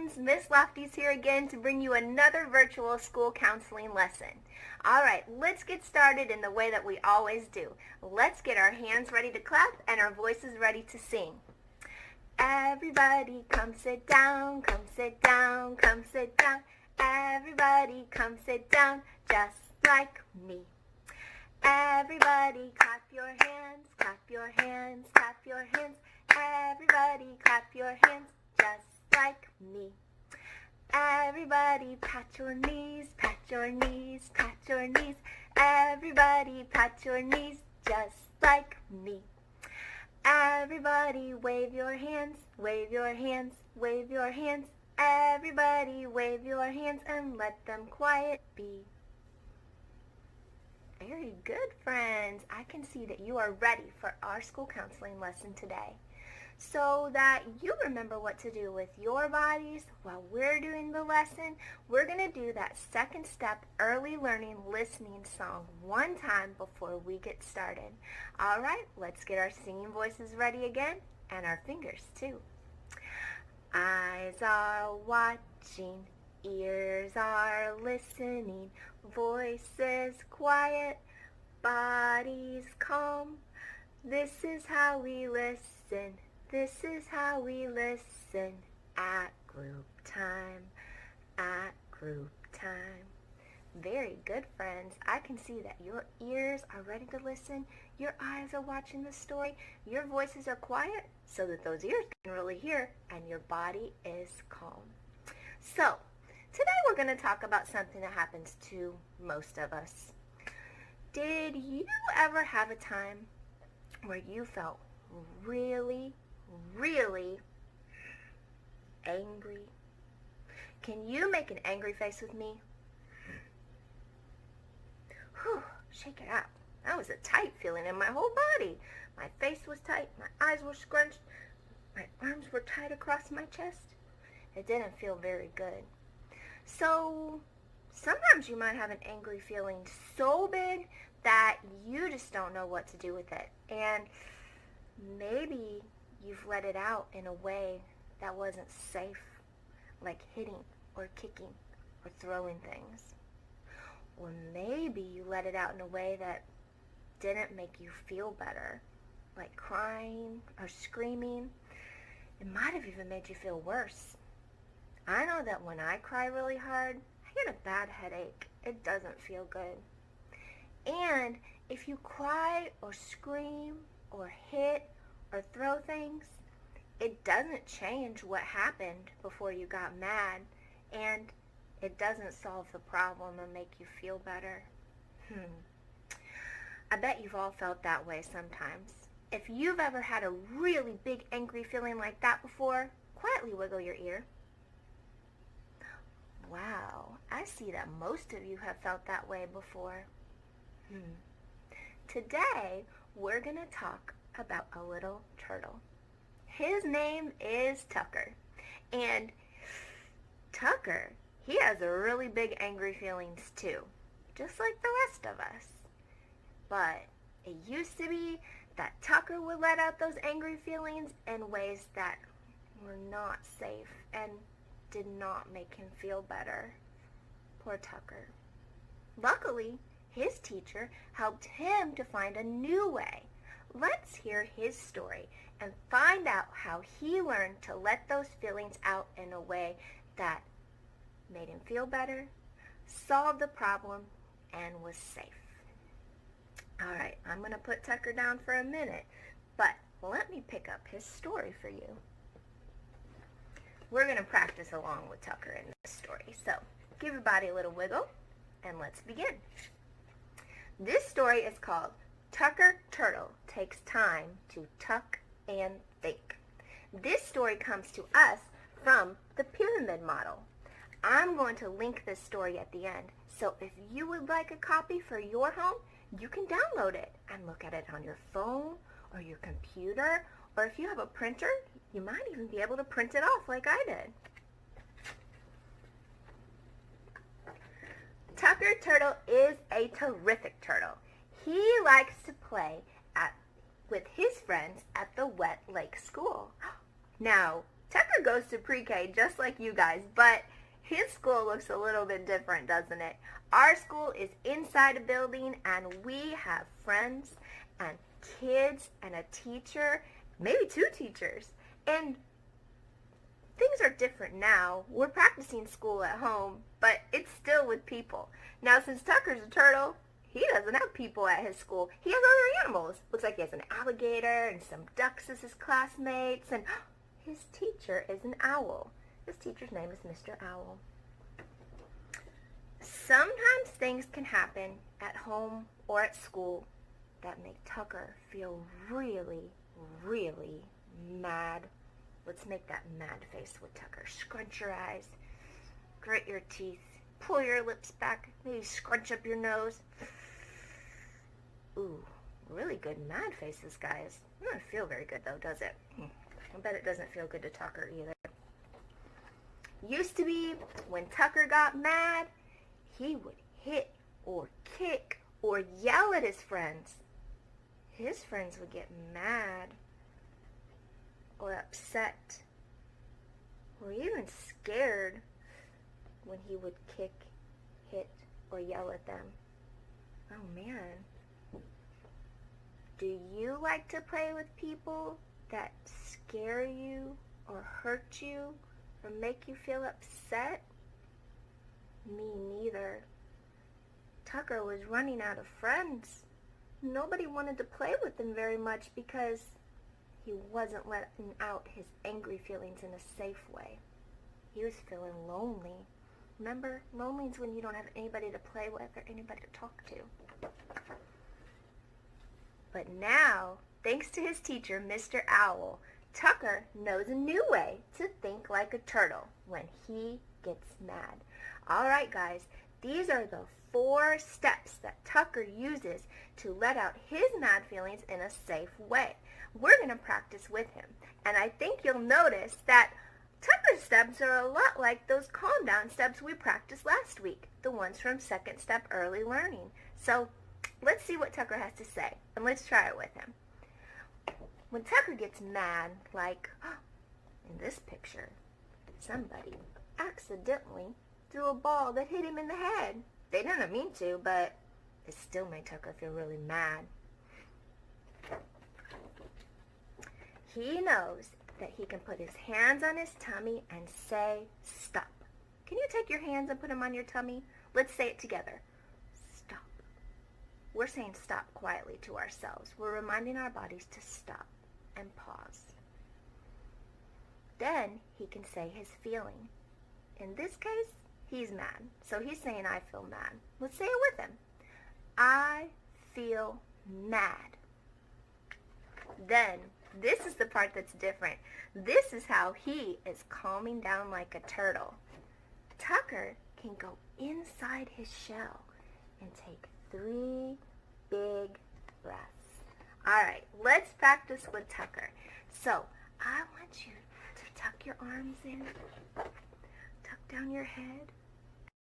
Miss Lofties here again to bring you another virtual school counseling lesson. All right, let's get started in the way that we always do. Let's get our hands ready to clap and our voices ready to sing. Everybody come sit down, come sit down, come sit down. Everybody come sit down just like me. Everybody clap your hands, clap your hands, clap your hands. Everybody clap your hands just like me. Everybody pat your knees, pat your knees, pat your knees. Everybody pat your knees just like me. Everybody wave your hands, wave your hands, wave your hands. Everybody wave your hands and let them quiet be. Very good, friends. I can see that you are ready for our school counseling lesson today. So that you remember what to do with your bodies while we're doing the lesson, we're going to do that second step early learning listening song one time before we get started. All right, let's get our singing voices ready again and our fingers too. Eyes are watching, ears are listening, voices quiet, bodies calm. This is how we listen. This is how we listen at group time, at group time. Very good, friends. I can see that your ears are ready to listen, your eyes are watching the story, your voices are quiet so that those ears can really hear, and your body is calm. So, today we're going to talk about something that happens to most of us. Did you ever have a time where you felt really angry? Can you make an angry face with me? Whew, shake it out. That was a tight feeling in my whole body. My face was tight, my eyes were scrunched, my arms were tight across my chest. It didn't feel very good. So sometimes you might have an angry feeling so big that you just don't know what to do with it. And maybe you've let it out in a way that wasn't safe, like hitting or kicking or throwing things. Or maybe you let it out in a way that didn't make you feel better, like crying or screaming. It might have even made you feel worse. I know that when I cry really hard, I get a bad headache. It doesn't feel good. And if you cry or scream or hit or throw things, it doesn't change what happened before you got mad, and it doesn't solve the problem or make you feel better. I bet you've all felt that way sometimes. If you've ever had a really big angry feeling like that before, quietly wiggle your ear. Wow, I see that most of you have felt that way before. Today, we're going to talk about a little turtle. His name is Tucker. And Tucker, he has a really big angry feelings too, just like the rest of us. But it used to be that Tucker would let out those angry feelings in ways that were not safe and did not make him feel better. Poor Tucker. Luckily, his teacher helped him to find a new way. Let's hear his story and find out how he learned to let those feelings out in a way that made him feel better, solved the problem, and was safe. All right, I'm going to put Tucker down for a minute, but let me pick up his story for you. We're going to practice along with Tucker in this story, so give your body a little wiggle, and let's begin. This story is called Tucker Turtle Takes Time to Tuck and Think. This story comes to us from the pyramid model. I'm going to link this story at the end, so if you would like a copy for your home, you can download it and look at it on your phone or your computer, or if you have a printer, you might even be able to print it off like I did. Tucker Turtle is a terrific turtle. He likes to play with his friends at the Wet Lake School. Now, Tucker goes to pre-K just like you guys, but his school looks a little bit different, doesn't it? Our school is inside a building, and we have friends and kids and a teacher, maybe two teachers. And things are different now. We're practicing school at home, but it's still with people. Now, since Tucker's a turtle, he doesn't have people at his school. He has other animals. Looks like he has an alligator and some ducks as his classmates, and his teacher is an owl. His teacher's name is Mr. Owl. Sometimes things can happen at home or at school that make Tucker feel really, really mad. Let's make that mad face with Tucker. Scrunch your eyes, grit your teeth, pull your lips back, maybe scrunch up your nose. Ooh, really good mad faces, guys. Doesn't feel very good though, does it? I bet it doesn't feel good to Tucker either. Used to be, when Tucker got mad, he would hit or kick or yell at his friends. His friends would get mad or upset or even scared when he would kick, hit, or yell at them. Oh man. Do you like to play with people that scare you or hurt you or make you feel upset? Me neither. Tucker was running out of friends. Nobody wanted to play with him very much because he wasn't letting out his angry feelings in a safe way. He was feeling lonely. Remember, lonely is when you don't have anybody to play with or anybody to talk to. But now, thanks to his teacher, Mr. Owl, Tucker knows a new way to think like a turtle when he gets mad. All right, guys, these are the 4 steps that Tucker uses to let out his mad feelings in a safe way. We're going to practice with him, and I think you'll notice that Tucker's steps are a lot like those calm down steps we practiced last week, the ones from Second Step Early Learning. So let's see what Tucker has to say, and let's try it with him. When Tucker gets mad, like in this picture, somebody accidentally threw a ball that hit him in the head. They didn't mean to, but it still made Tucker feel really mad. He knows that he can put his hands on his tummy and say, stop. Can you take your hands and put them on your tummy? Let's say it together. Stop. We're saying stop quietly to ourselves. We're reminding our bodies to stop and pause. Then he can say his feeling. In this case, he's mad. So he's saying, I feel mad. Let's say it with him. I feel mad. Then, this is the part that's different. This is how he is calming down like a turtle. Tucker can go inside his shell and take 3 big breaths. All right, let's practice with Tucker. So, I want you to tuck your arms in, tuck down your head,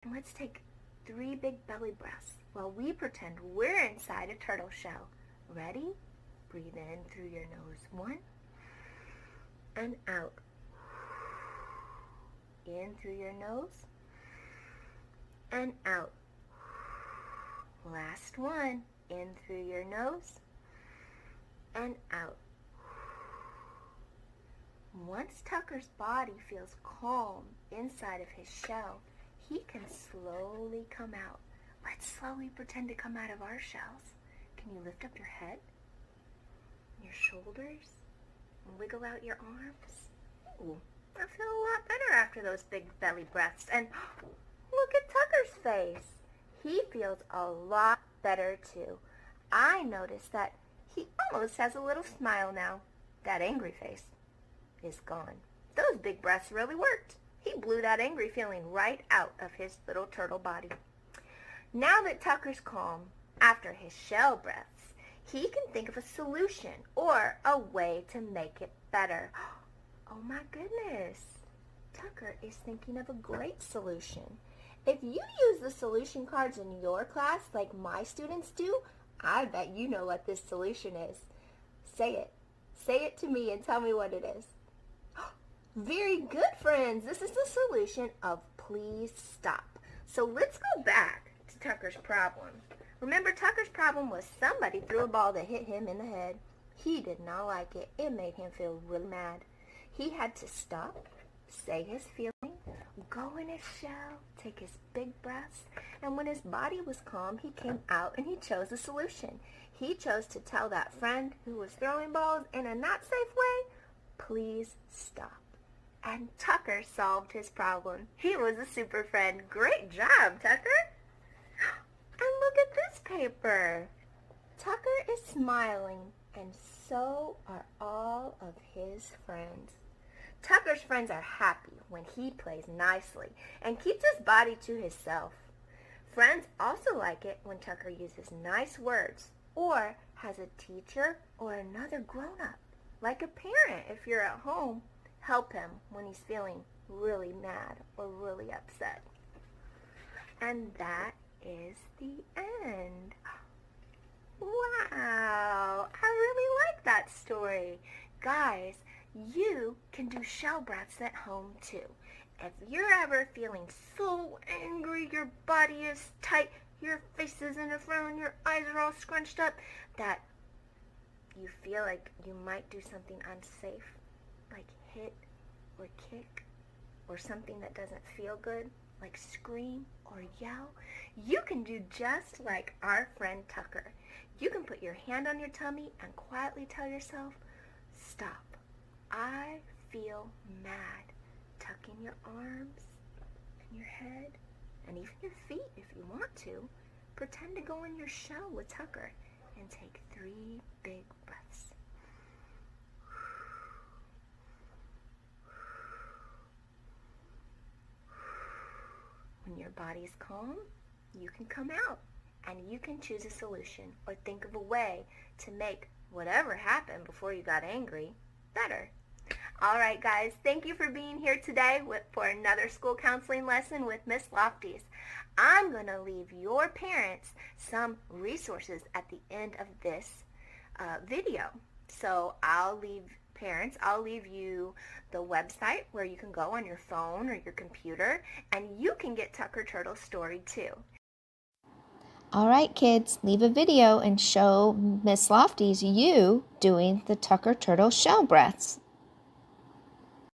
and let's take 3 big belly breaths while we pretend we're inside a turtle shell. Ready? Breathe in through your nose. 1. And out. In through your nose. And out. Last one. In through your nose. And out. Once Tucker's body feels calm inside of his shell, he can slowly come out. Let's slowly pretend to come out of our shells. Can you lift up your head? Your shoulders, and wiggle out your arms. Ooh, I feel a lot better after those big belly breaths. And look at Tucker's face. He feels a lot better too. I noticed that he almost has a little smile now. That angry face is gone. Those big breaths really worked. He blew that angry feeling right out of his little turtle body. Now that Tucker's calm after his shell breaths, he can think of a solution or a way to make it better. Oh my goodness. Tucker is thinking of a great solution. If you use the solution cards in your class like my students do, I bet you know what this solution is. Say it. Say it to me and tell me what it is. Very good, friends. This is the solution of please stop. So let's go back to Tucker's problem. Remember, Tucker's problem was somebody threw a ball that hit him in the head. He did not like it. It made him feel really mad. He had to stop, say his feeling, go in his shell, take his big breaths, and when his body was calm, he came out and he chose a solution. He chose to tell that friend who was throwing balls in a not safe way, please stop. And Tucker solved his problem. He was a super friend. Great job, Tucker. And look at this paper. Tucker is smiling, and so are all of his friends. Tucker's friends are happy when he plays nicely and keeps his body to himself. Friends also like it when Tucker uses nice words or has a teacher or another grown-up, like a parent if you're at home, help him when he's feeling really mad or really upset. And that is the end. Wow, I really like that story. Guys, you can do shell breaths at home too. If you're ever feeling so angry, your body is tight, your face is in a frown, your eyes are all scrunched up, that you feel like you might do something unsafe, like hit or kick or something that doesn't feel good, like scream or yell, you can do just like our friend Tucker. You can put your hand on your tummy and quietly tell yourself, stop. I feel mad. Tuck in your arms and your head and even your feet if you want to. Pretend to go in your shell with Tucker and take 3 big breaths. When your body's calm, you can come out and you can choose a solution or think of a way to make whatever happened before you got angry better. All right, guys, thank you for being here today for another school counseling lesson with Miss Lofties. I'm going to leave your parents some resources at the end of this video. So I'll leave you the website where you can go on your phone or your computer, and you can get Tucker Turtle's story too. All right, kids, leave a video and show Miss Lofties you doing the Tucker Turtle shell breaths.